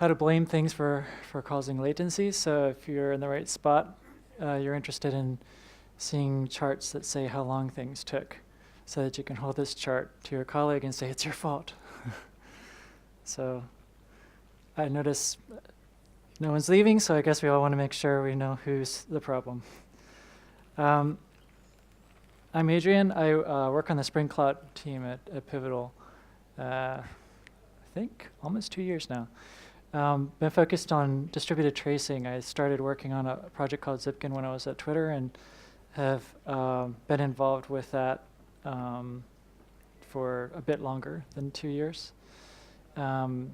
how to blame things for causing latency. So if you're in the right spot, you're interested in seeing charts that say how long things took, so that you can hold this chart to your colleague and say, it's your fault. So I notice no one's leaving, so I guess we all want to make sure we know who's the problem. I'm Adrian. I work on the Spring Cloud team at Pivotal. I think almost 2 years now. Been focused on distributed tracing. I started working on a project called Zipkin when I was at Twitter, and have been involved with that for a bit longer than 2 years. We'll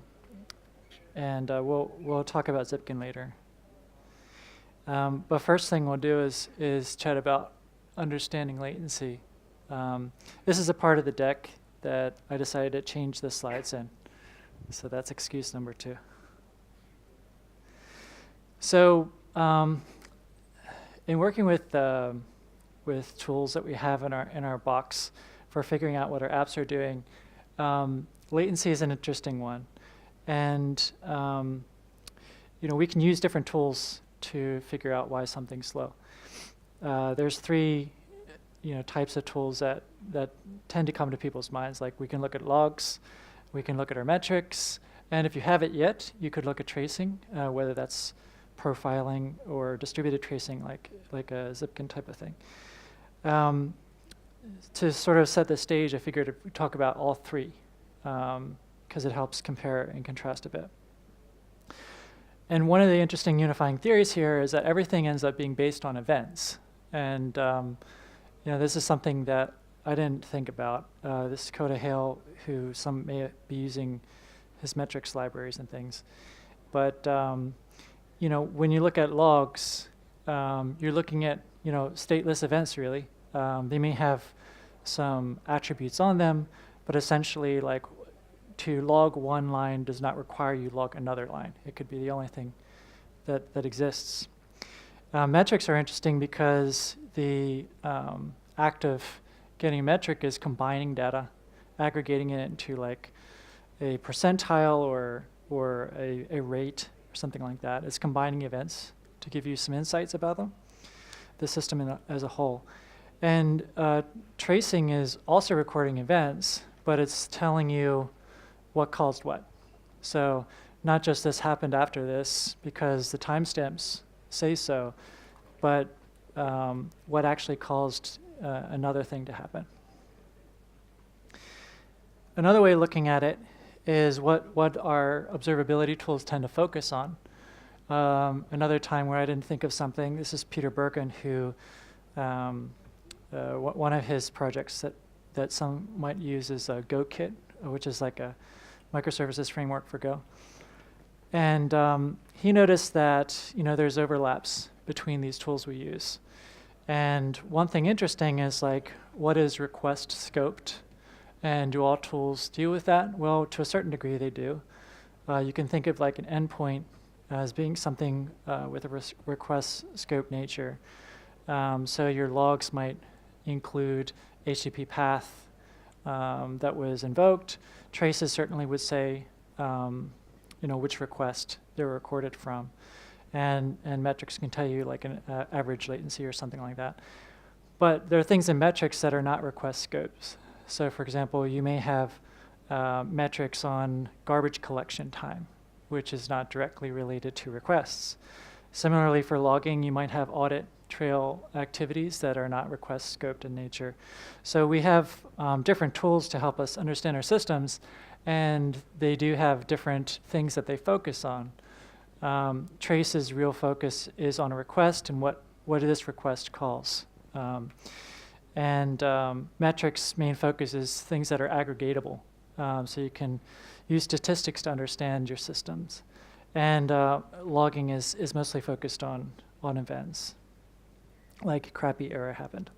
talk about Zipkin later. But first thing we'll do is chat about understanding latency. This is a part of the deck that I decided to change the slides in. So that's excuse number 2. So in working with tools that we have in our box for figuring out what our apps are doing, latency is an interesting one. And we can use different tools to figure out why something's slow. There's 3 types of tools that tend to come to people's minds. Like, we can look at logs, we can look at our metrics, and if you haven't yet, you could look at tracing, whether that's profiling or distributed tracing, like a Zipkin type of thing. To sort of set the stage, I figured to talk about all 3, because it helps compare and contrast a bit. And one of the interesting unifying theories here is that everything ends up being based on events. And this is something that I didn't think about. This is Coda Hale, who some may be using his metrics libraries and things. But when you look at logs, you're looking at stateless events, really. They may have some attributes on them, but essentially, like, to log one line does not require you log another line. It could be the only thing that exists. Metrics are interesting because the act of getting a metric is combining data, aggregating it into like a percentile or a rate or something like that. It's combining events to give you some insights about them, the system as a whole. And tracing is also recording events, but it's telling you what caused what. So not just this happened after this because the timestamps say so, but what actually caused another thing to happen. Another way of looking at it is what our observability tools tend to focus on. Another time where I didn't think of something, this is Peter Bergen, who one of his projects that some might use is a GoKit, which is like a microservices framework for Go. And he noticed that there's overlaps between these tools we use. And one thing interesting is, like, what is request scoped? And do all tools deal with that? Well, to a certain degree they do. You can think of like an endpoint as being something with a request scope nature. So your logs might include HTTP path that was invoked. Traces certainly would say which request they were recorded from. And metrics can tell you like an average latency or something like that. But there are things in metrics that are not request scopes. So for example, you may have metrics on garbage collection time, which is not directly related to requests. Similarly, for logging, you might have audit trail activities that are not request scoped in nature. So we have different tools to help us understand our systems, and they do have different things that they focus on. Trace's real focus is on a request and what this request calls. Metrics' main focus is things that are aggregatable. So you can use statistics to understand your systems. And logging is mostly focused on events, like crappy error happened.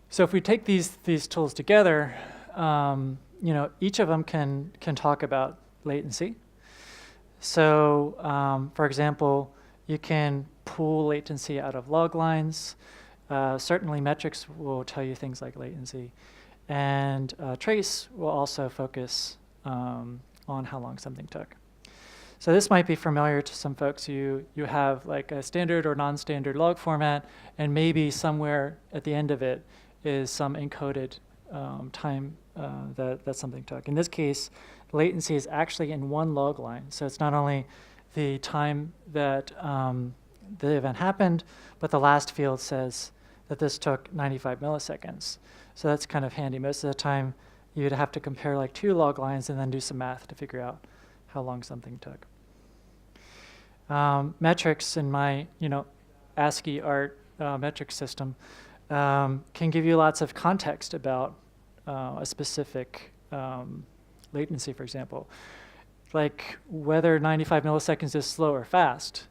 So if we take these tools together, each of them can talk about latency. So for example, you can pull latency out of log lines. Certainly metrics will tell you things like latency. And trace will also focus on how long something took. So this might be familiar to some folks. You have like a standard or non-standard log format, and maybe somewhere at the end of it is some encoded time that something took. In this case, latency is actually in one log line. So it's not only the time that the event happened, but the last field says that this took 95 milliseconds. So that's kind of handy. Most of the time, you'd have to compare like 2 log lines and then do some math to figure out how long something took. Metrics in my ASCII art metric system can give you lots of context about a specific latency, for example, like whether 95 milliseconds is slow or fast.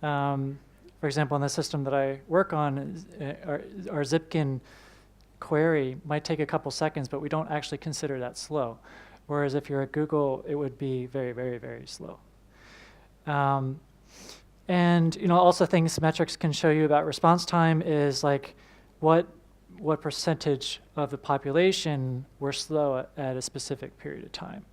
For example, in the system that I work on, our Zipkin query might take a couple seconds, but we don't actually consider that slow. Whereas if you're at Google, it would be very, very, very slow. And also things metrics can show you about response time is like what percentage of the population were slow at a specific period of time.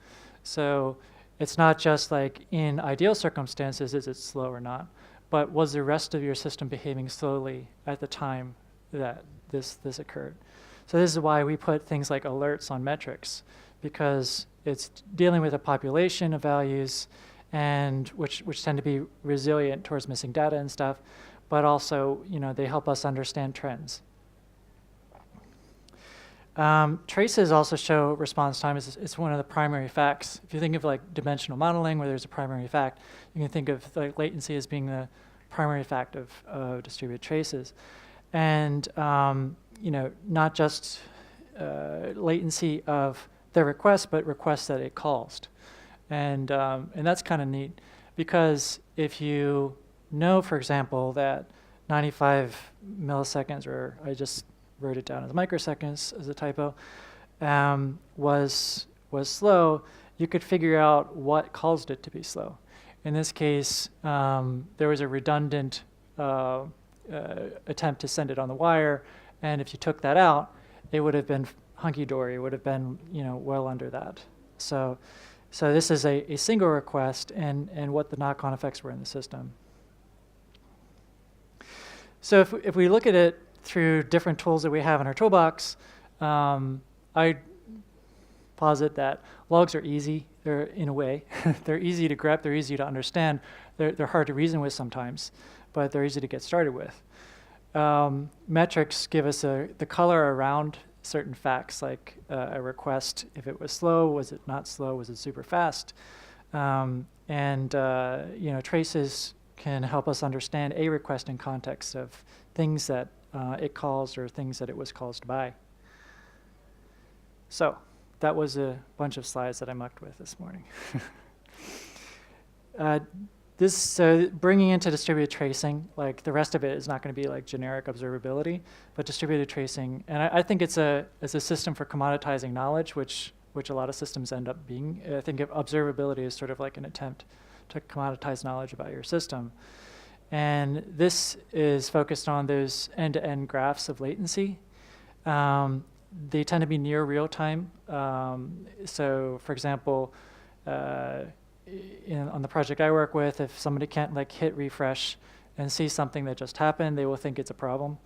So it's not just like in ideal circumstances is it slow or not, but was the rest of your system behaving slowly at the time that this occurred. So this is why we put things like alerts on metrics, because it's dealing with a population of values and which tend to be resilient towards missing data and stuff, but also they help us understand trends. Traces also show response time. It's one of the primary facts. If you think of like dimensional modeling where there's a primary fact, you can think of like latency as being the primary fact of distributed traces. And not just latency of the request, but requests that it calls. And that's kind of neat, because if you know, for example, that 95 milliseconds, or I just wrote it down as microseconds as a typo, was slow, you could figure out what caused it to be slow. In this case, there was a redundant attempt to send it on the wire, and if you took that out, it would have been hunky-dory. It would have been well under that. So this is a single request and what the knock-on effects were in the system. So if we look at it through different tools that we have in our toolbox, I posit that logs are easy. They're, in a way, they're easy to grep, they're easy to understand. They're hard to reason with sometimes, but they're easy to get started with. Metrics give us the color around certain facts, like a request, if it was slow, was it not slow, was it super fast? Traces can help us understand a request in context of things that it calls or things that it was caused by. So that was a bunch of slides that I mucked with this morning. Bringing into distributed tracing, like the rest of it is not going to be like generic observability, but distributed tracing, and I think it's a system for commoditizing knowledge, which a lot of systems end up being. I think observability is sort of like an attempt to commoditize knowledge about your system, and this is focused on those end-to-end graphs of latency. They tend to be near real time. So, for example, on the project I work with, if somebody can't like hit refresh and see something that just happened, they will think it's a problem,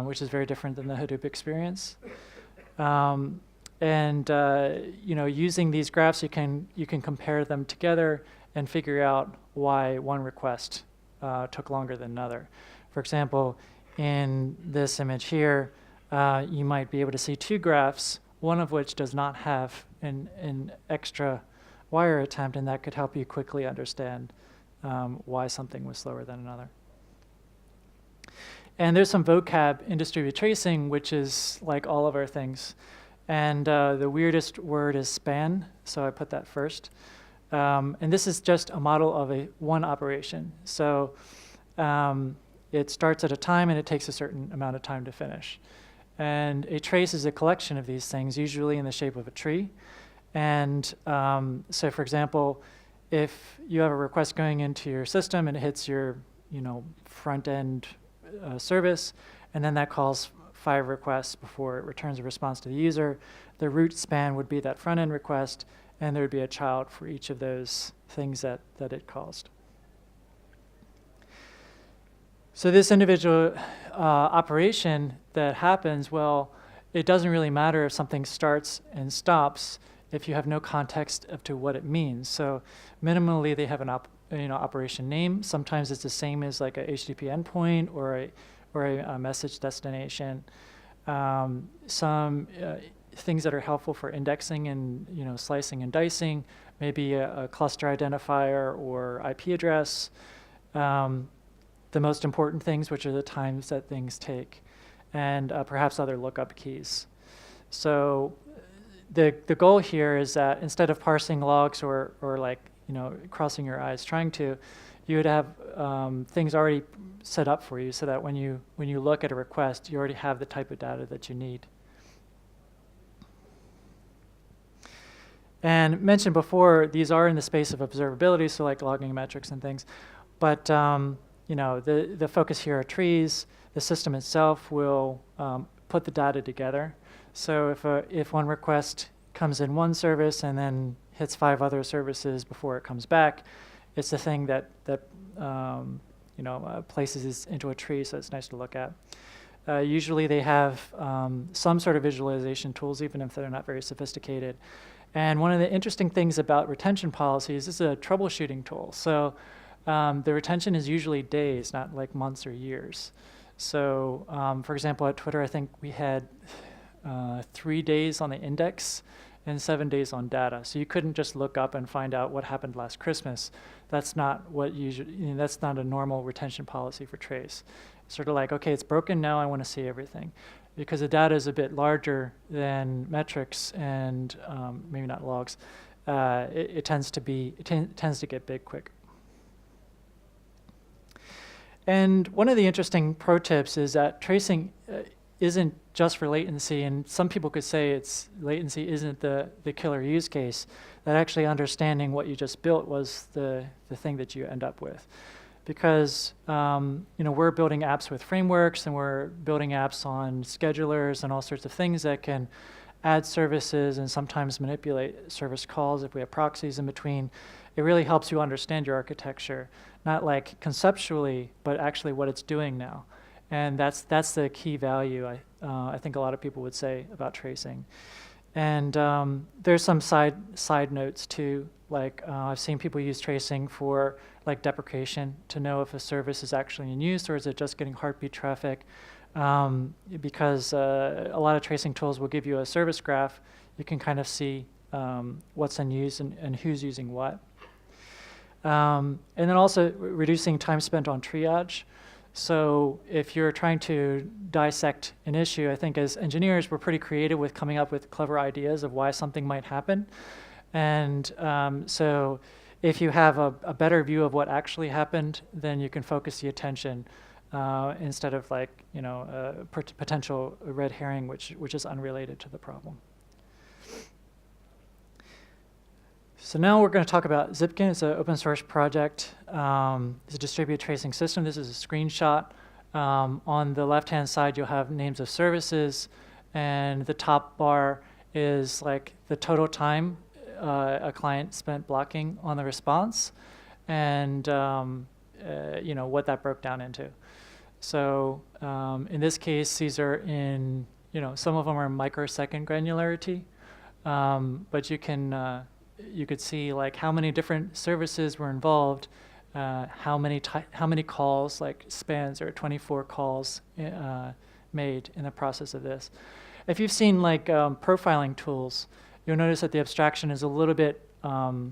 which is very different than the Hadoop experience. Using these graphs, you can compare them together and figure out why one request took longer than another. For example, in this image here, you might be able to see 2 graphs, one of which does not have an extra wire attempt, and that could help you quickly understand why something was slower than another. And there's some vocab in distributed tracing, which is like all of our things. And the weirdest word is span, so I put that first. And this is just a model of one operation. So it starts at a time, and it takes a certain amount of time to finish. And a trace is a collection of these things, usually in the shape of a tree. And so, for example, if you have a request going into your system and it hits your front-end service, and then that calls 5 requests before it returns a response to the user. The root span would be that front-end request, and there would be a child for each of those things that it caused. So this individual operation that happens, well, it doesn't really matter if something starts and stops if you have no context as to what it means. So minimally, they have an operation name. Sometimes it's the same as like a HTTP endpoint or a message destination. Some things that are helpful for indexing and slicing and dicing, maybe a cluster identifier or IP address. The most important things, which are the times that things take, and perhaps other lookup keys. So the goal here is that instead of parsing logs or like crossing your eyes trying to, you would have things already set up for you so that when you look at a request, you already have the type of data that you need. And mentioned before, these are in the space of observability, so like logging metrics and things. But the focus here are trees. The system itself will put the data together. So if one request comes in one service and then hits 5 other services before it comes back, it's the thing that places this into a tree, so it's nice to look at. Usually they have some sort of visualization tools, even if they're not very sophisticated. And one of the interesting things about retention policies is a troubleshooting tool. So the retention is usually days, not like months or years. So for example, at Twitter, I think we had 3 days on the index and 7 days on data. So you couldn't just look up and find out what happened last Christmas. That's not what usually, that's not a normal retention policy for trace. It's sort of like, okay, it's broken now, I want to see everything. Because the data is a bit larger than metrics and maybe not logs, it tends to get big quick. And one of the interesting pro tips is that tracing isn't just for latency, and some people could say latency isn't the killer use case, that actually understanding what you just built was the thing that you end up with. Because we're building apps with frameworks, and we're building apps on schedulers and all sorts of things that can add services and sometimes manipulate service calls if we have proxies in between. It really helps you understand your architecture, not like conceptually, but actually what it's doing now. And that's the key value I think a lot of people would say about tracing. And there's some side notes too. Like I've seen people use tracing for like deprecation to know if a service is actually in use or is it just getting heartbeat traffic. Because a lot of tracing tools will give you a service graph. You can kind of see what's in use and who's using what. And then also reducing time spent on triage. So if you're trying to dissect an issue, I think as engineers, we're pretty creative with coming up with clever ideas of why something might happen. And so if you have a better view of what actually happened, then you can focus the attention instead of like, potential red herring, which is unrelated to the problem. So now we're going to talk about Zipkin. It's an open source project. It's a distributed tracing system. This is a screenshot. On the left-hand side, you'll have names of services, and the top bar is like the total time a client spent blocking on the response, and what that broke down into. So in this case, these are in some of them are microsecond granularity, but you could see like how many different services were involved, how many calls, like spans or 24 calls made in the process of this. If you've seen like profiling tools, you'll notice that the abstraction is a little bit, you're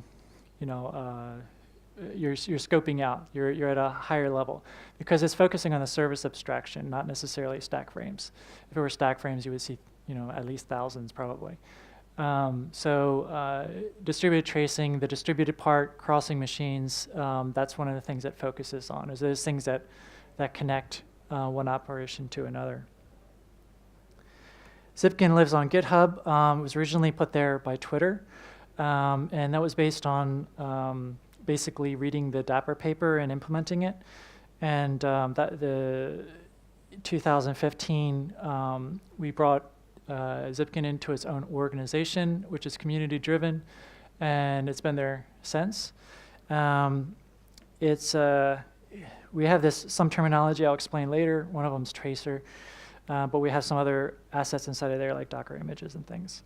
scoping out. You're at a higher level because it's focusing on the service abstraction, not necessarily stack frames. If it were stack frames, you would see at least thousands probably. So distributed tracing, the distributed part, crossing machines, that's one of the things that focuses on, is those things that connect one operation to another. Zipkin lives on GitHub. It was originally put there by Twitter, and that was based on basically reading the Dapper paper and implementing it. And 2015, we brought Zipkin into its own organization, which is community-driven, and it's been there since. We have some terminology I'll explain later. One of them is tracer, but we have some other assets inside of there, like Docker images and things.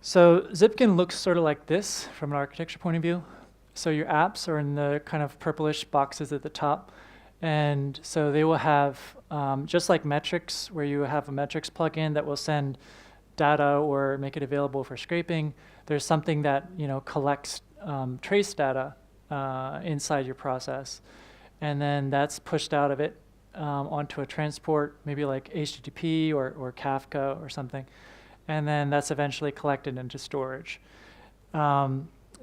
So Zipkin looks sort of like this from an architecture point of view. So your apps are in the kind of purplish boxes at the top. And so they will have, just like metrics, where you have a metrics plugin that will send data or make it available for scraping, there's something that collects trace data inside your process. And then that's pushed out of it onto a transport, maybe like HTTP or Kafka or something. And then that's eventually collected into storage.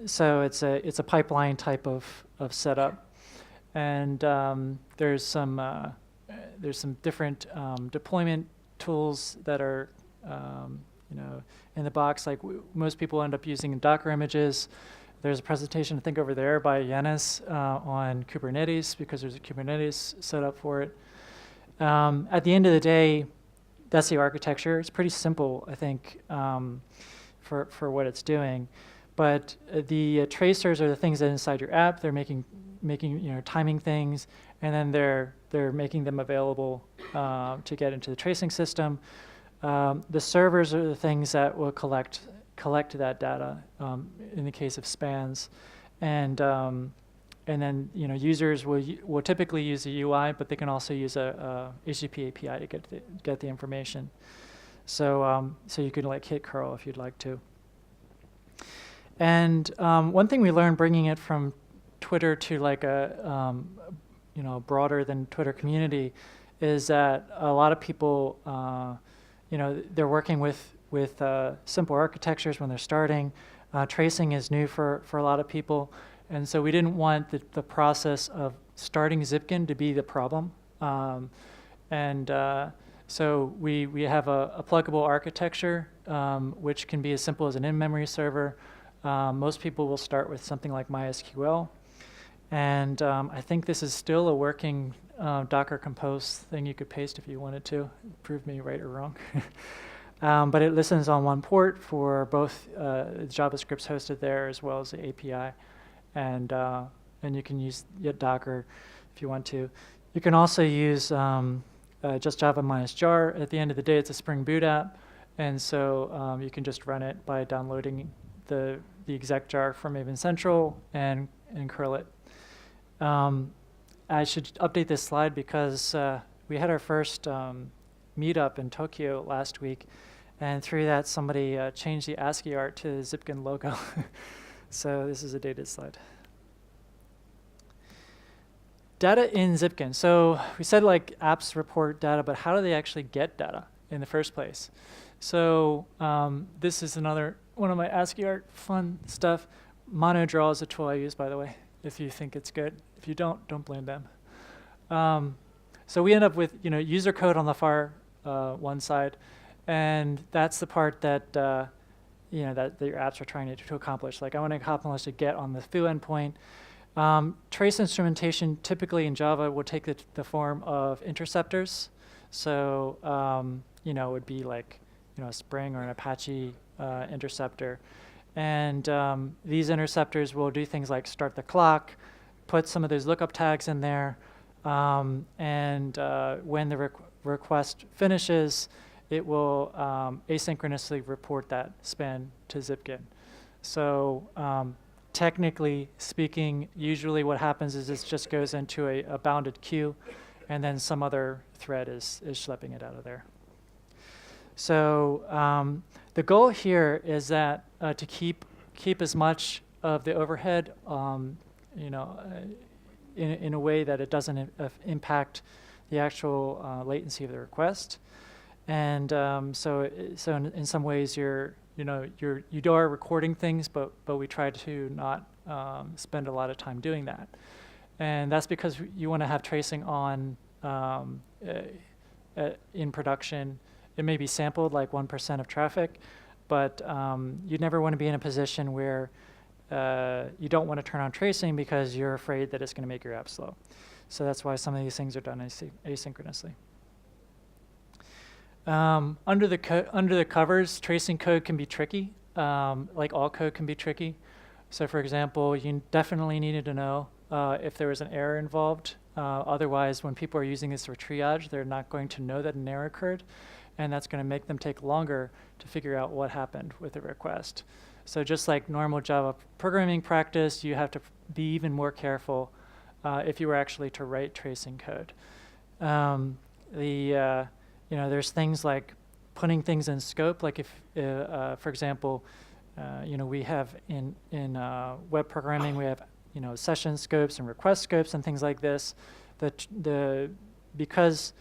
So it's a pipeline type of setup, and there's some different deployment tools that are in the box. Like most people end up using Docker images. There's a presentation I think over there by Yanis on Kubernetes, because there's a Kubernetes setup for it. At the end of the day, that's the architecture. It's pretty simple, I think, for what it's doing. But the tracers are the things that inside your app. They're making timing things, and then they're making them available to get into the tracing system. The servers are the things that will collect that data in the case of spans, and then users will typically use the UI, but they can also use a HTTP API to get the information. So you could hit curl if you'd like to. And one thing we learned bringing it from Twitter to a broader than Twitter community is that a lot of people they're working with simple architectures when they're starting. Tracing is new for a lot of people. And so we didn't want the process of starting Zipkin to be the problem. So we have a pluggable architecture, which can be as simple as an in-memory server. Most people will start with something like MySQL. And I think this is still a working Docker Compose thing you could paste if you wanted to. Prove me right or wrong. But it listens on one port for both JavaScript's hosted there as well as the API. And you can use Docker if you want to. You can also use just Java minus jar. At the end of the day, it's a Spring Boot app, and so you can just run it by downloading the exec jar from Maven Central and curl it. I should update this slide because we had our first meetup in Tokyo last week, and through that somebody changed the ASCII art to the Zipkin logo. So this is a dated slide. Data in Zipkin. So we said apps report data, but how do they actually get data in the first place? So this is another one of my ASCII art fun stuff. MonoDraw is a tool I use, by the way, if you think it's good. If you don't blame them. So we end up with user code on the far one side, and that's the part that that your apps are trying to accomplish. I want to accomplish a get on the foo endpoint. Trace instrumentation typically in Java will take the form of interceptors. So it would be a Spring or an Apache interceptor, and these interceptors will do things like start the clock, put some of those lookup tags in there, and when the request finishes, it will asynchronously report that span to Zipkin. So technically speaking, usually what happens is this just goes into a bounded queue, and then some other thread is schlepping it out of there. So the goal here is that to keep as much of the overhead, in a way that it doesn't impact the actual latency of the request. And so in some ways you are recording things, but we try to not spend a lot of time doing that. And that's because you want to have tracing on in production. It may be sampled 1% of traffic, but you never want to be in a position where you don't want to turn on tracing because you're afraid that it's going to make your app slow. So that's why some of these things are done asynchronously. Under the covers, tracing code can be tricky. Like all code can be tricky. So for example, you definitely needed to know if there was an error involved. Otherwise, when people are using this for triage, they're not going to know that an error occurred, and that's going to make them take longer to figure out what happened with the request. So just like normal Java programming practice, you have to be even more careful if you were actually to write tracing code. There's things like putting things in scope. Like if, for example, we have in web programming, we have session scopes and request scopes and things like this. Because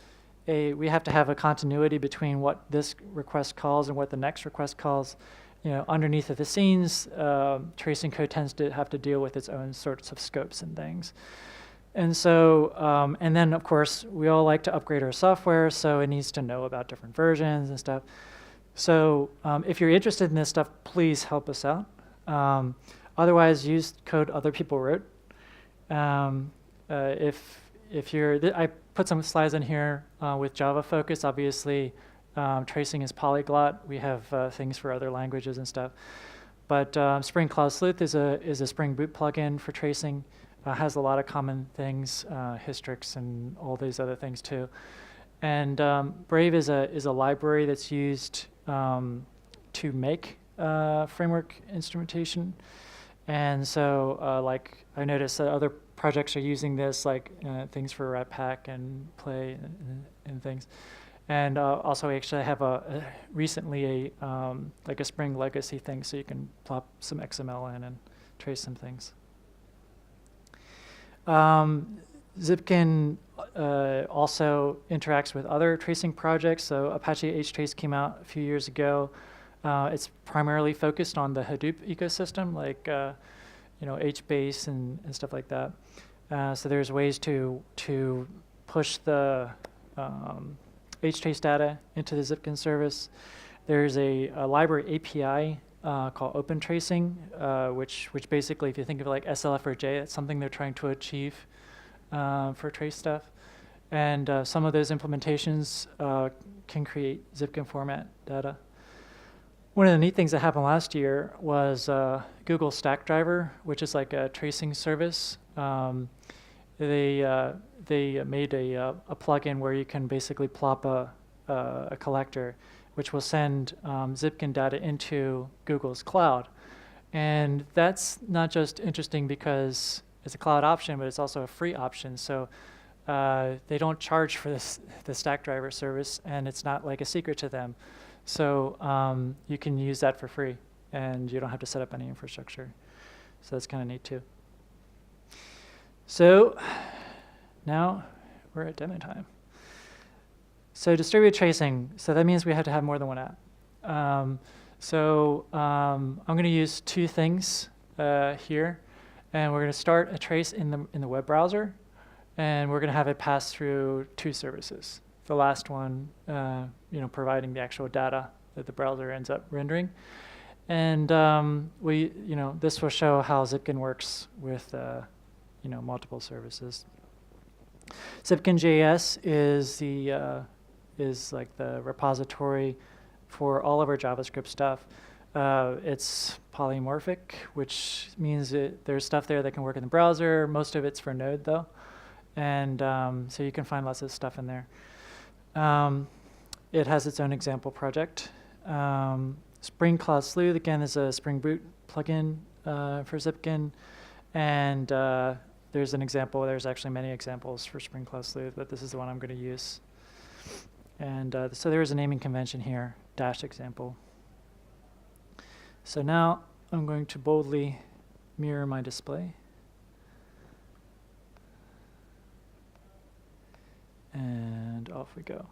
we have to have a continuity between what this request calls and what the next request calls. Underneath of the scenes, tracing code tends to have to deal with its own sorts of scopes and things. And so, and then of course, we all like to upgrade our software, so it needs to know about different versions and stuff. So if you're interested in this stuff, please help us out. Otherwise, use code other people wrote. If you're, I put some slides in here with Java focus. Obviously, tracing is polyglot. We have things for other languages and stuff. But Spring Cloud Sleuth is a Spring Boot plugin for tracing. Has a lot of common things, Hystrix and all these other things too. And Brave is a library that's used to make framework instrumentation. And so, like I noticed that other projects are using this, like things for Ratpack and Play and things. And also, we actually have recently like a Spring legacy thing, so you can plop some XML in and trace some things. Zipkin also interacts with other tracing projects. So Apache HTrace came out a few years ago. It's primarily focused on the Hadoop ecosystem, like HBase and stuff like that. So there's ways to push the HTrace data into the Zipkin service. There's a library API called Open Tracing, which basically, if you think of it like SLF4J, it's something they're trying to achieve for trace stuff. And some of those implementations can create Zipkin format data. One of the neat things that happened last year was Google Stackdriver, which is like a tracing service. They made a plugin where you can basically plop a collector, which will send Zipkin data into Google's cloud. And that's not just interesting because it's a cloud option, but it's also a free option. So they don't charge for the Stackdriver service, and it's not like a secret to them. So you can use that for free, and you don't have to set up any infrastructure. So that's kind of neat too. So now we're at demo time. So distributed tracing, so that means we have to have more than one app. I'm going to use two things here, and we're going to start a trace in the web browser, and we're going to have it pass through two services. The last one, providing the actual data that the browser ends up rendering, and this will show how Zipkin works with multiple services. Zipkin.js is like the repository for all of our JavaScript stuff. It's polymorphic, which means there's stuff there that can work in the browser. Most of it's for Node, though. And so you can find lots of stuff in there. It has its own example project. Spring Cloud Sleuth, again, is a Spring Boot plugin for Zipkin. And there's an example. There's actually many examples for Spring Cloud Sleuth, but this is the one I'm going to use. And so there is a naming convention here, --example. So now I'm going to boldly mirror my display. And off we go.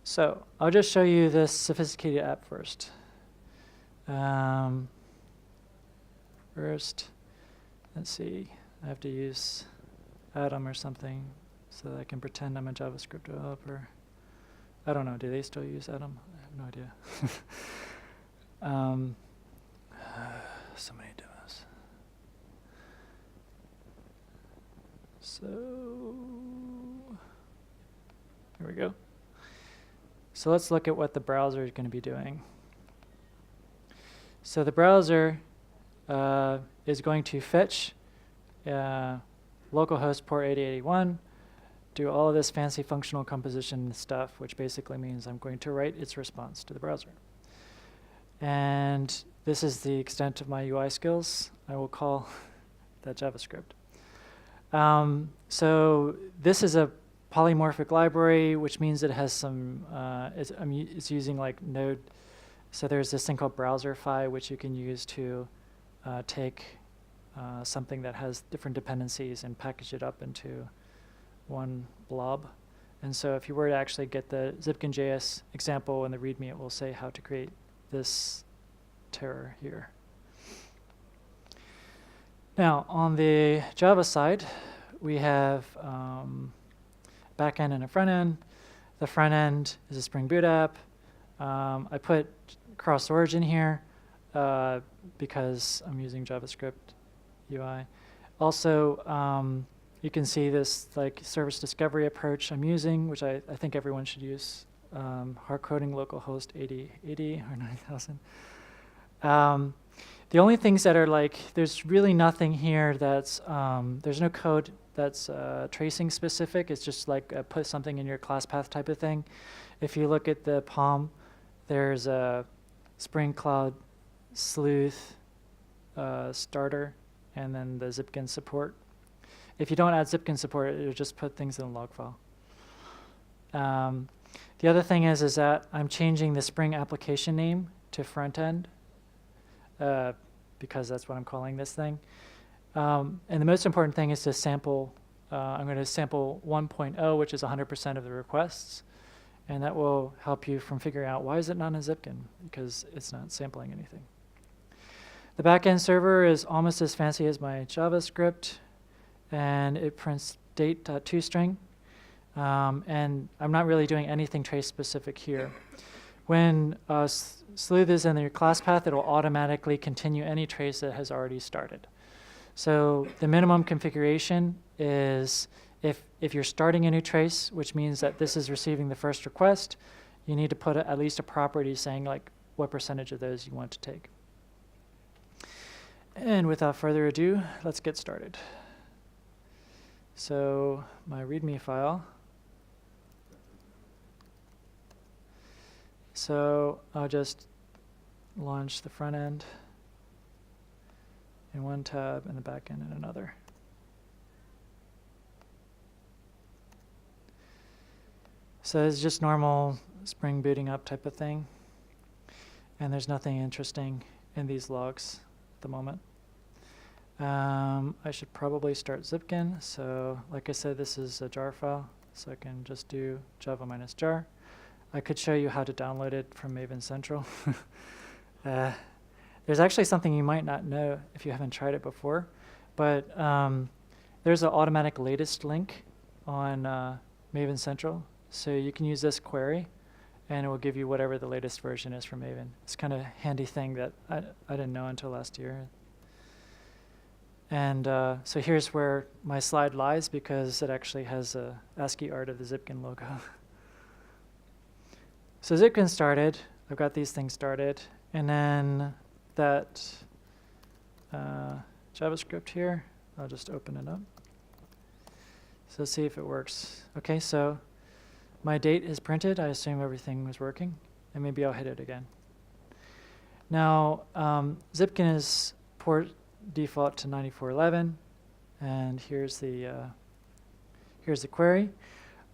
So I'll just show you this sophisticated app first. First, let's see. I have to use Atom or something so that I can pretend I'm a JavaScript developer. I don't know. Do they still use Atom? I have no idea. So many demos. So here we go. So let's look at what the browser is going to be doing. So the browser is going to fetch localhost port 8081, do all of this fancy functional composition stuff, which basically means I'm going to write its response to the browser. And this is the extent of my UI skills. I will call that JavaScript. So this is a polymorphic library, which means it has some, it's using like Node. So there's this thing called browserify, which you can use to take something that has different dependencies and package it up into one blob. And so if you were to actually get the Zipkin.js example in the README, it will say how to create this terror here. Now, on the Java side, we have back end and a front end. The front end is a Spring Boot app. I put cross origin here because I'm using JavaScript UI. Also, you can see this like service discovery approach I'm using, which I think everyone should use. Hard coding localhost 8080 or 9000. The only things that are like, there's really nothing here that's, there's no code that's tracing specific. It's just like put something in your class path type of thing. If you look at the POM, there's a Spring Cloud Sleuth starter, and then the Zipkin support. If you don't add Zipkin support, it'll just put things in a log file. The other thing is that I'm changing the Spring application name to front end because that's what I'm calling this thing. And the most important thing is to sample. I'm going to sample 1.0, which is 100% of the requests. And that will help you from figuring out why is it not in Zipkin, because it's not sampling anything. The backend server is almost as fancy as my JavaScript, and it prints date.toString. And I'm not really doing anything trace specific here. When Sleuth is in your class path, it will automatically continue any trace that has already started. So the minimum configuration is if you're starting a new trace, which means that this is receiving the first request, you need to put at least a property saying like what percentage of those you want to take. And without further ado, let's get started. So my README file. So I'll just launch the front end in one tab and the back end in another. So it's just normal Spring booting up type of thing. And there's nothing interesting in these logs at the moment. I should probably start Zipkin. So like I said, this is a jar file. So I can just do java-jar. I could show you how to download it from Maven Central. There's actually something you might not know if you haven't tried it before, but there's an automatic latest link on Maven Central. So you can use this query, and it will give you whatever the latest version is from Maven. It's kind of a handy thing that I didn't know until last year. And so here's where my slide lies, because it actually has a ASCII art of the Zipkin logo. So Zipkin started. I've got these things started. And then that JavaScript here, I'll just open it up. So let's see if it works. OK, so my date is printed. I assume everything was working. And maybe I'll hit it again. Now, Zipkin is port default to 9411. And here's the query.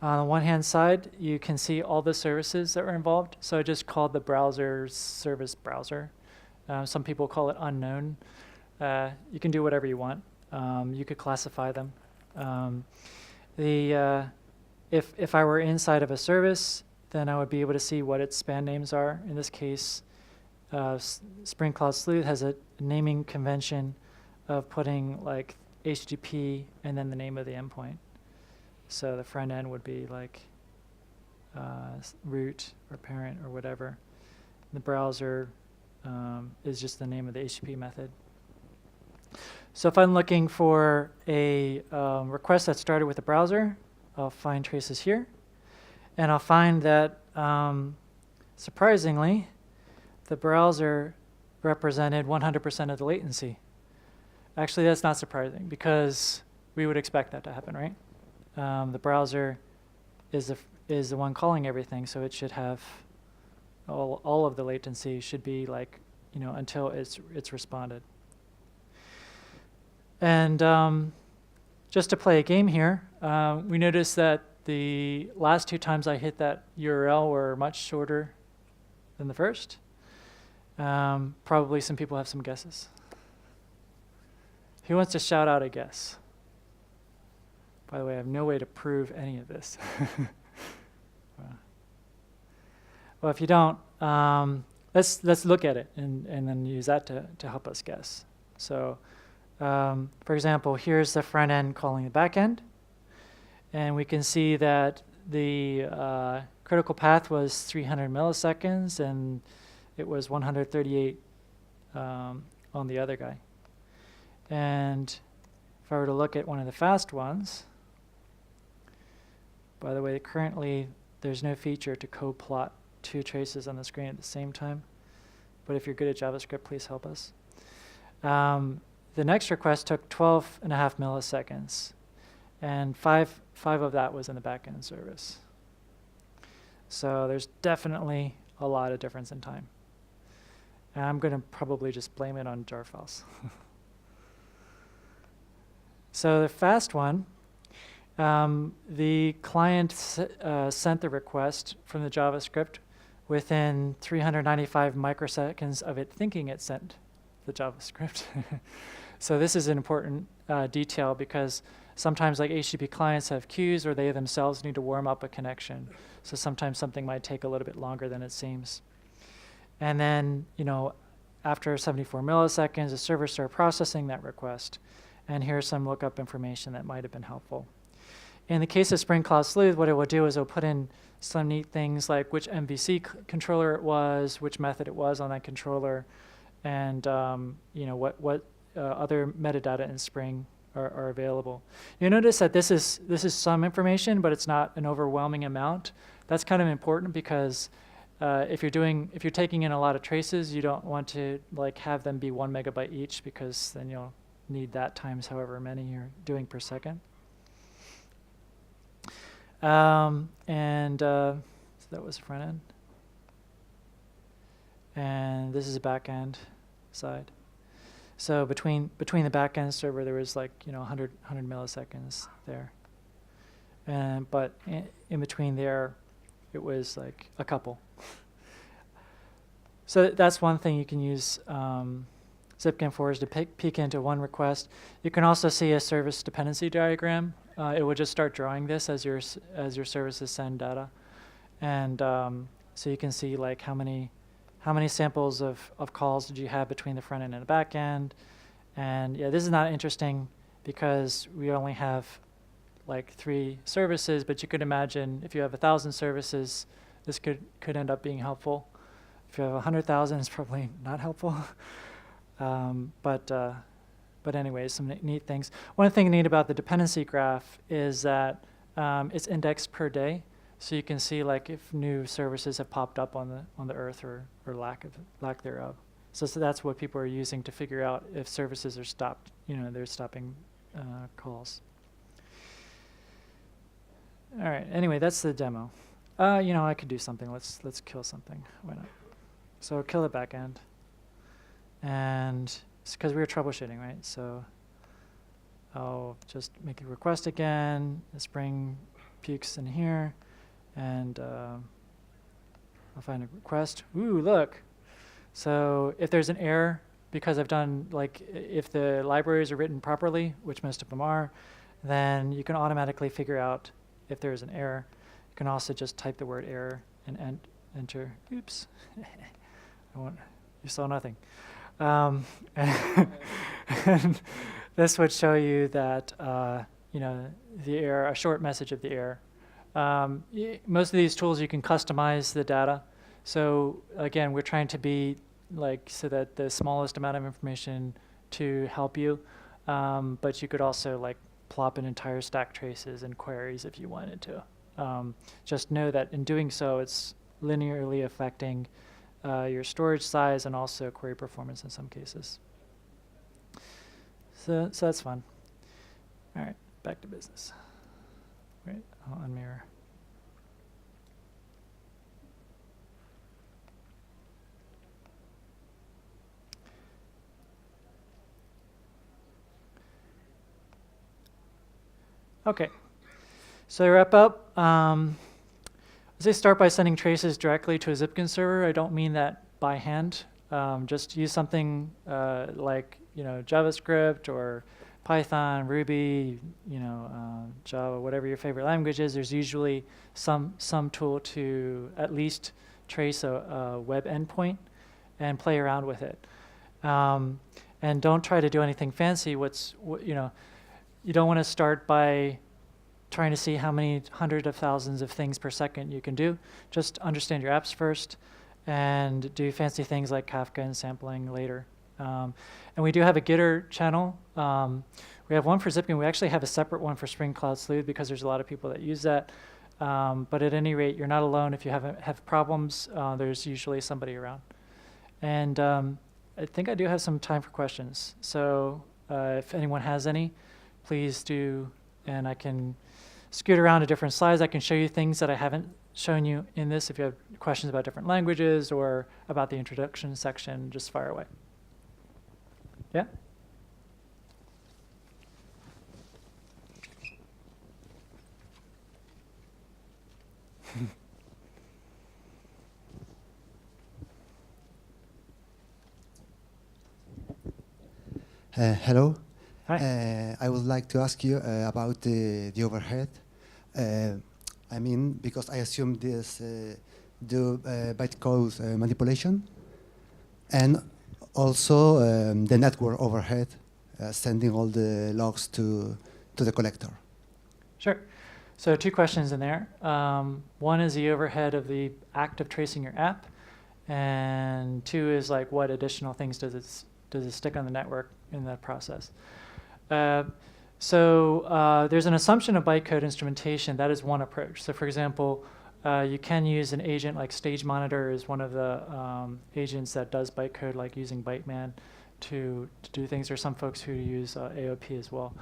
On the one-hand side, you can see all the services that were involved. So I just called the browser service browser. Some people call it unknown. You can do whatever you want. You could classify them. If I were inside of a service, then I would be able to see what its span names are. In this case, Spring Cloud Sleuth has a naming convention of putting like HTTP and then the name of the endpoint. So the front end would be like root or parent or whatever. The browser is just the name of the HTTP method. So if I'm looking for a request that started with a browser, I'll find traces here. And I'll find that, surprisingly, the browser represented 100% of the latency. Actually, that's not surprising because we would expect that to happen, right? The browser is the one calling everything, so it should have all of the latency should be like, until it's responded. And just to play a game here, we notice that the last 2 times I hit that URL were much shorter than the first. Probably some people have some guesses. Who wants to shout out a guess? By the way, I have no way to prove any of this. Well, if you don't, let's look at it and then use that to help us guess. So, for example, here's the front end calling the back end. And we can see that the critical path was 300 milliseconds, and it was 138 on the other guy. And if I were to look at one of the fast ones, by the way, currently there's no feature to co-plot 2 traces on the screen at the same time. But if you're good at JavaScript, please help us. The next request took 12.5 milliseconds, and five of that was in the backend service. So there's definitely a lot of difference in time. And I'm going to probably just blame it on jar files. So the fast one, the client sent the request from the JavaScript within 395 microseconds of it thinking it sent the JavaScript. So this is an important detail because sometimes like HTTP clients have queues or they themselves need to warm up a connection. So sometimes something might take a little bit longer than it seems. And then, after 74 milliseconds, the server started processing that request. And here's some lookup information that might have been helpful. In the case of Spring Cloud Sleuth, what it will do is it'll put in some neat things like which MVC controller it was, which method it was on that controller, and what other metadata in Spring are available. You notice that this is some information, but it's not an overwhelming amount. That's kind of important because if you're taking in a lot of traces, you don't want to have them be 1 megabyte each because then you'll need that times however many you're doing per second. So that was front end. And this is a back end side. So between the back end server, there was 100 milliseconds there. But in between there, it was like a couple. So that's one thing you can use Zipkin for, is to peek into one request. You can also see a service dependency diagram. It will just start drawing this as your services send data, and so you can see how many samples of calls did you have between the front end and the back end. And yeah, this is not interesting because we only have 3 services, but you could imagine if you have 1,000 services, this could end up being helpful. If you have 100,000, it's probably not helpful. But anyway, some neat things. One thing neat about the dependency graph is that it's indexed per day, so you can see if new services have popped up on the earth or lack thereof. So that's what people are using to figure out if services are stopped. They're stopping calls. All right. Anyway, that's the demo. I could do something. Let's kill something. Why not? So kill the backend. And it's because we were troubleshooting, right? So I'll just make a request again. The Spring pukes in here, and I'll find a request. Ooh, look. So if there's an error, because I've done if the libraries are written properly, which most of them are, then you can automatically figure out if there's an error. You can also just type the word error and enter. Oops. You saw nothing. And this would show you that the error, a short message of the error. Most of these tools you can customize the data. So again, we're trying to be so that the smallest amount of information to help you. but you could also like plop in entire stack traces and queries if you wanted to. Just know that in doing so, it's linearly affecting your storage size and also query performance in some cases. So that's fun. All right, back to business. Right, I'll unmirror. Okay, so to wrap up, as I start by sending traces directly to a Zipkin server, I don't mean that by hand. Just use something like JavaScript or Python, Ruby, Java, whatever your favorite language is. There's usually some tool to at least trace a web endpoint and play around with it. And don't try to do anything fancy. You don't want to start by trying to see how many hundreds of thousands of things per second you can do. Just understand your apps first and do fancy things like Kafka and sampling later. And we do have a Gitter channel. We have one for Zipkin. We actually have a separate one for Spring Cloud Sleuth because there's a lot of people that use that. But at any rate, you're not alone. If you have problems, there's usually somebody around. And I think I do have some time for questions. So if anyone has any, please do, and I can scoot around to different slides. I can show you things that I haven't shown you in this. If you have questions about different languages or about the introduction section, just fire away. Yeah? Hello. Hi. I would like to ask you about the overhead. I mean, because I assume this do bytecode manipulation, and also the network overhead, sending all the logs to the collector. Sure. So 2 questions in there. One is the overhead of the act of tracing your app, and 2 is like what additional things does it stick on the network in that process. So there's an assumption of bytecode instrumentation. That is one approach. So for example, you can use an agent like Stage Monitor is one of the agents that does bytecode, like using Byteman to do things. There's some folks who use AOP as well.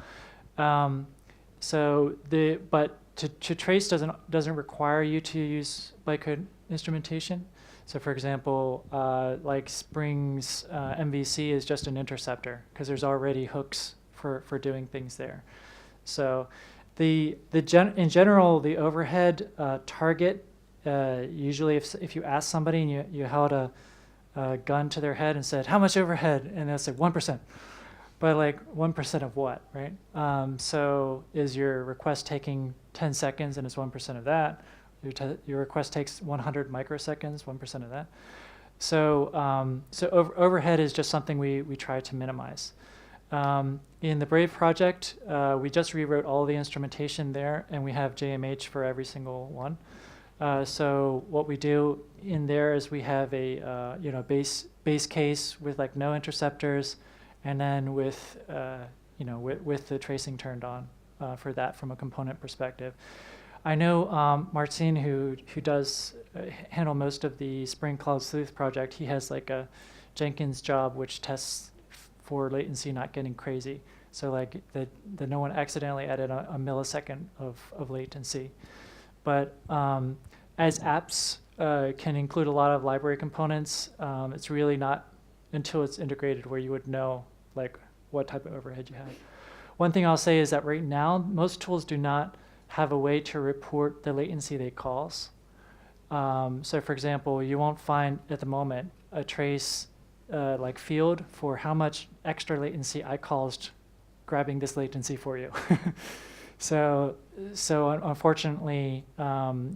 But to trace doesn't require you to use bytecode instrumentation. So for example, like Spring's MVC is just an interceptor because there's already hooks for doing things there. So in general, the overhead target, usually if you ask somebody and you held a gun to their head and said, how much overhead? And they'll say 1%. But like 1% of what, right? So is your request taking 10 seconds and it's 1% of that? Your request takes 100 microseconds, 1% of that. So overhead is just something we try to minimize. In the Brave project, we just rewrote all the instrumentation there, and we have JMH for every single one. So what we do in there is we have a base case with like no interceptors, and then with the tracing turned on for that from a component perspective. I know Marcin, who does handle most of the Spring Cloud Sleuth project, he has like a Jenkins job which tests for latency not getting crazy. So like that no one accidentally added a millisecond of latency. But as apps can include a lot of library components, it's really not until it's integrated where you would know like what type of overhead you have. One thing I'll say is that right now, most tools do not have a way to report the latency they cause. So for example, you won't find at the moment a trace like field for how much extra latency I caused grabbing this latency for you. So unfortunately,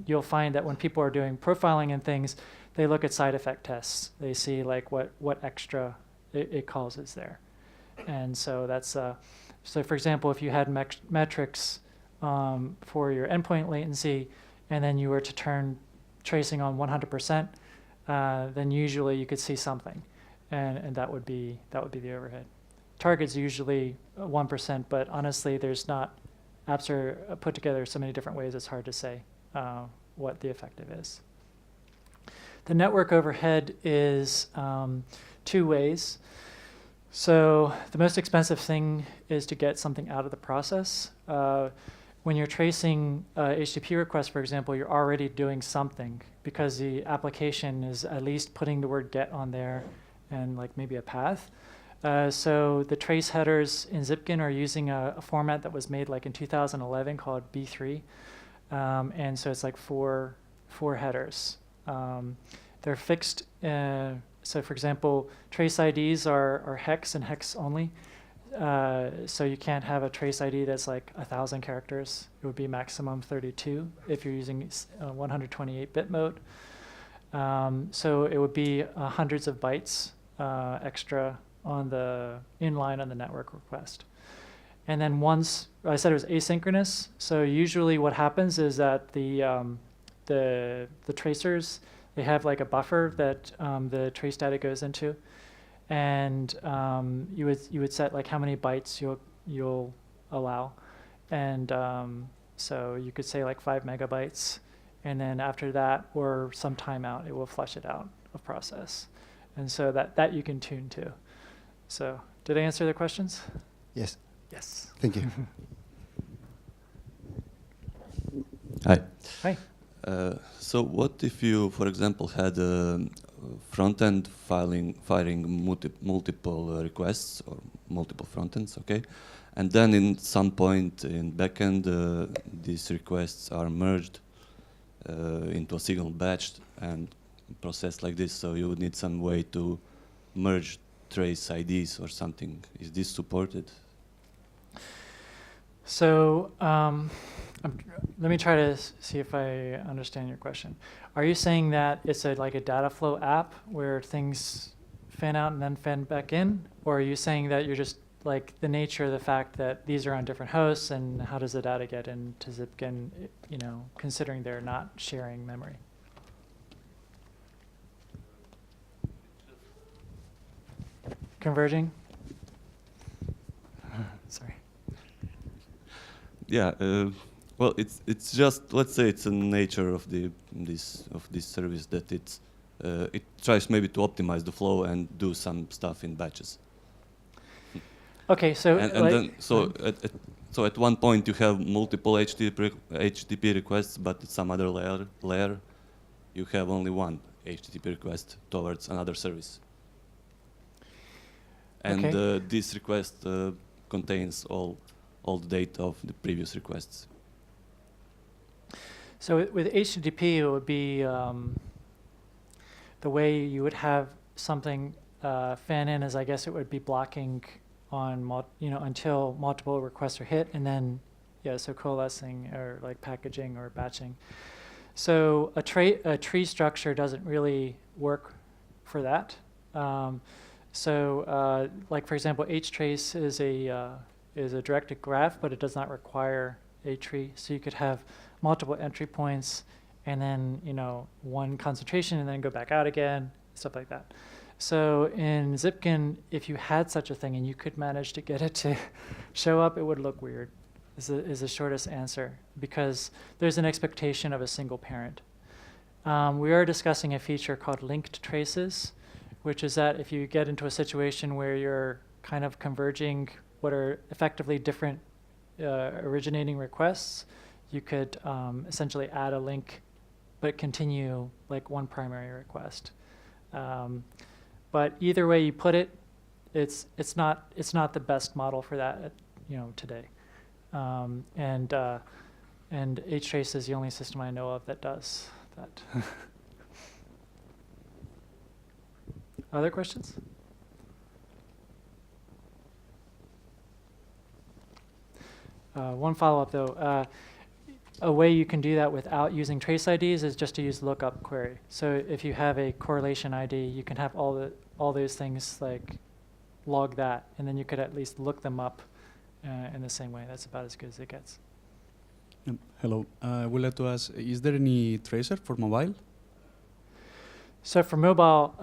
you'll find that when people are doing profiling and things, they look at side effect tests. They see like what extra it causes there. And so that's, so for example, if you had metrics for your endpoint latency, and then you were to turn tracing on 100%, then usually you could see something, and that would be the overhead. target's usually 1%, but honestly, there's not, apps are put together so many different ways, it's hard to say what the effective is. The network overhead is 2 ways. So the most expensive thing is to get something out of the process. When you're tracing HTTP requests, for example, you're already doing something because the application is at least putting the word get on there and like maybe a path. So the trace headers in Zipkin are using a format that was made like in 2011 called B3. And so it's like four headers. They're fixed. So for example, trace IDs are hex and hex only. So you can't have a trace ID that's like 1,000 characters. It would be maximum 32 if you're using 128-bit mode. So it would be hundreds of bytes extra on the inline on the network request. And then once, I said it was asynchronous, so usually what happens is that the tracers, they have like a buffer that the trace data goes into, and you would set like how many bytes you'll allow, and so you could say like 5 megabytes, and then after that or some timeout, it will flush it out of process, and so that you can tune to. So did I answer the questions? Yes. Yes. Thank you. Hi. Hi. So what if you, for example, had a front-end firing multiple requests or multiple front-ends, okay? And then in some point in backend, these requests are merged into a single batch and processed like this. So you would need some way to merge trace IDs or something. Is this supported? So let me try to see if I understand your question. Are you saying that it's like a data flow app where things fan out and then fan back in? Or are you saying that you're just like the nature of the fact that these are on different hosts and how does the data get into Zipkin, you know, considering they're not sharing memory? Converging? Sorry. Yeah. Well, it's just, let's say it's a nature of this service that it tries maybe to optimize the flow and do some stuff in batches. Okay, so And like, then so at one point you have multiple HTTP requests, but at some other layer you have only one HTTP request towards another service. And okay. this request contains all the data of the previous requests. So with HTTP, it would be the way you would have something fan in is, I guess it would be blocking on until multiple requests are hit, and then so coalescing or like packaging or batching. So a tree structure doesn't really work for that. Like for example, htrace is a directed graph, but it does not require a tree. So you could have multiple entry points, and then one concentration, and then go back out again, stuff like that. So in Zipkin, if you had such a thing and you could manage to get it to show up, it would look weird. Is the shortest answer, because there's an expectation of a single parent. We are discussing a feature called linked traces, which is that if you get into a situation where you're kind of converging what are effectively different originating requests, you could essentially add a link, but continue like one primary request. But either way you put it, it's not the best model for that today. And htrace is the only system I know of that does that. Other questions? One follow-up though. A way you can do that without using trace IDs is just to use lookup query. So if you have a correlation ID, you can have all those things like log that, and then you could at least look them up in the same way. That's about as good as it gets. Hello. I would like to ask, is there any tracer for mobile? So for mobile,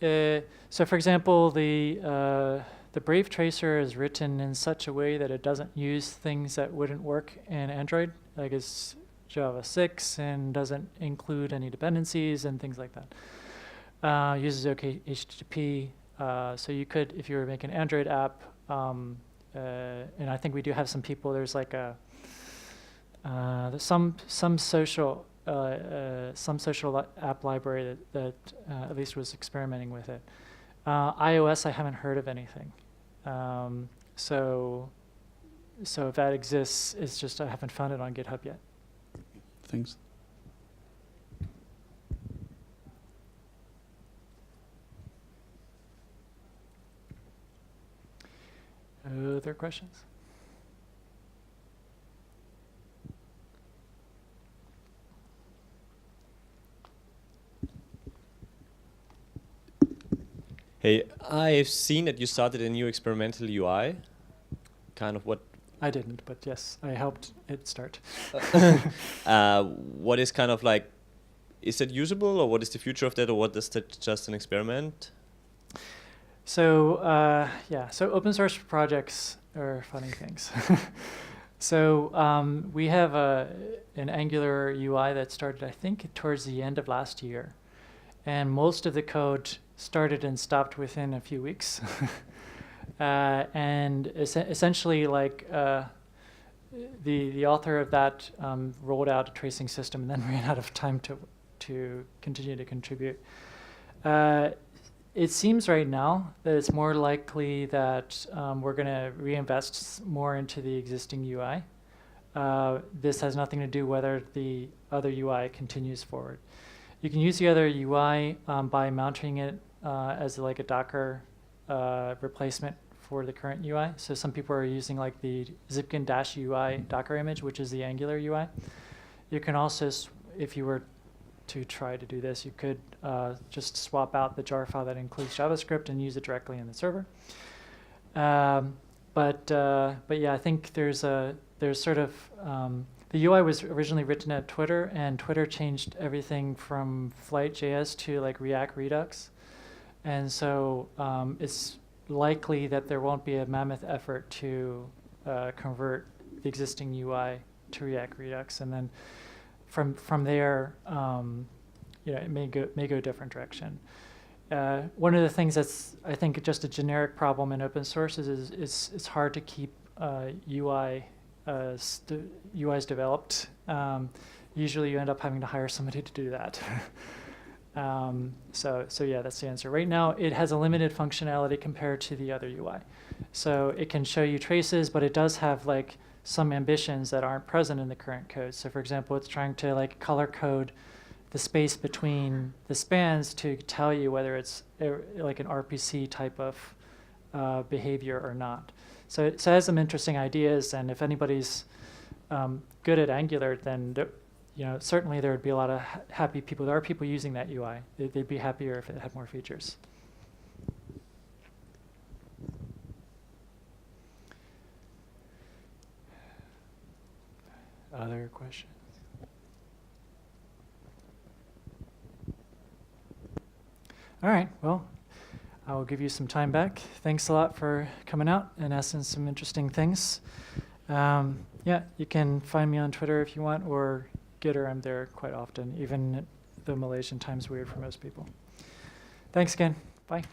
so for example, the The Brave tracer is written in such a way that it doesn't use things that wouldn't work in Android, like it's Java 6 and doesn't include any dependencies and things like that. Uses OK HTTP, so you could, if you were making an Android app, and I think we do have some people. There's like a some social app library that at least was experimenting with it. iOS, I haven't heard of anything. So if that exists, it's just I haven't found it on GitHub yet. Thanks. Other questions? Hey, I've seen that you started a new experimental UI. Kind of what? I didn't, but yes, I helped it start. What is kind of like, is that usable, or what is the future of that, or what is that just an experiment? So yeah, so open source projects are funny things. So we have an Angular UI that started, I think, towards the end of last year. And most of the code started and stopped within a few weeks. And essentially, like, the author of that rolled out a tracing system and then ran out of time to continue to contribute. It seems right now that it's more likely that we're going to reinvest more into the existing UI. This has nothing to do whether the other UI continues forward. You can use the other UI by mounting it as like a Docker replacement for the current UI. So some people are using like the Zipkin-A.Cole Docker image, which is the Angular UI. You can also, if you were to try to do this, you could just swap out the jar file that includes JavaScript and use it directly in the server. But yeah, I think there's sort of the UI was originally written at Twitter, and Twitter changed everything from Flight.js to like React Redux, and so it's likely that there won't be a mammoth effort to convert the existing UI to React Redux, and then from there, it may go a different direction. One of the things that's, I think, just a generic problem in open source is it's hard to keep UIs developed. Usually you end up having to hire somebody to do that. So yeah, that's the answer. Right now, it has a limited functionality compared to the other UI. So it can show you traces, but it does have like some ambitions that aren't present in the current code. So for example, it's trying to like color code the space between the spans to tell you whether it's like an RPC type of behavior or not. So it has some interesting ideas, and if anybody's good at Angular, then certainly there would be a lot of happy people. There are people using that UI. They'd be happier if it had more features. Other questions? All right, well, I will give you some time back. Thanks a lot for coming out and asking some interesting things. Yeah, you can find me on Twitter if you want, or Gitter. I'm there quite often, even though Malaysian time's weird for most people. Thanks again. Bye.